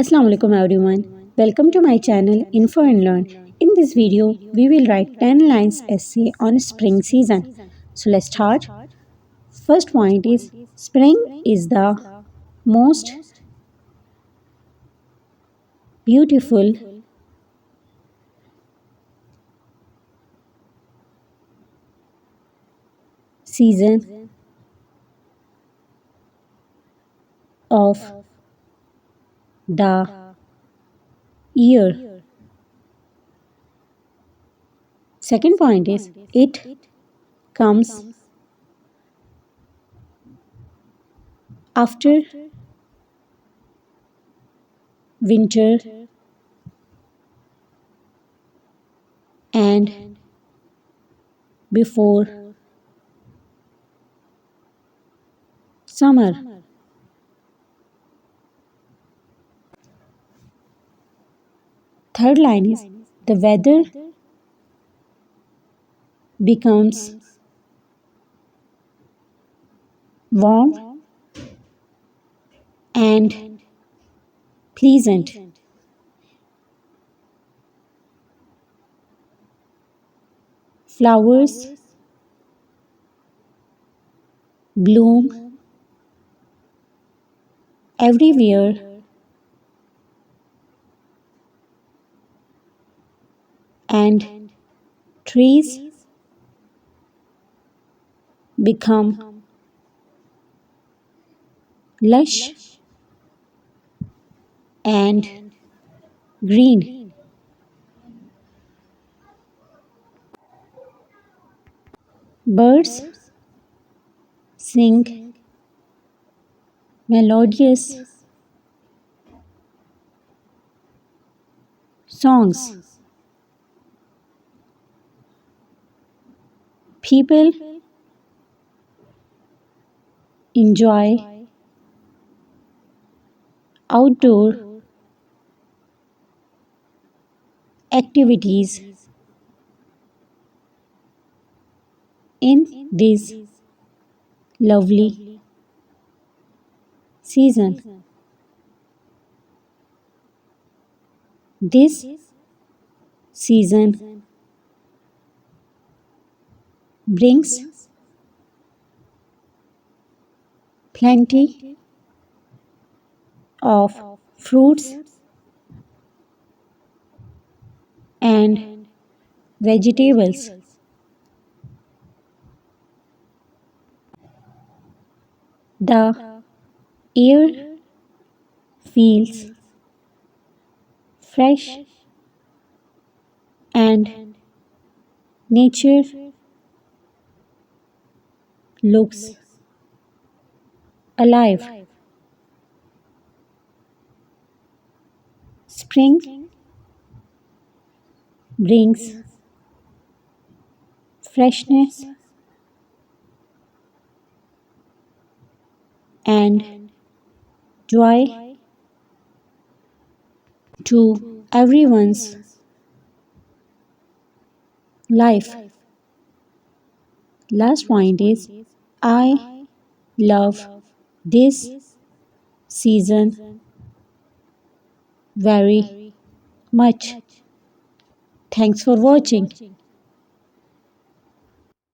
Assalamu alaikum everyone. Welcome to my channel Info and Learn. In this video, we will write 10 lines essay on spring season. So let's start. First point is spring is the most beautiful season of the year. Second point is it comes after winter and before summer. Third line is the weather becomes warm and pleasant. Flowers bloom everywhere and trees become lush and green. Birds sing melodious songs. People enjoy outdoor activities in this lovely season. This season brings plenty of fruits and vegetables. The air feels fresh and nature looks alive. Spring brings freshness and joy to everyone's life. Last point is I love this season very much. Thanks for watching.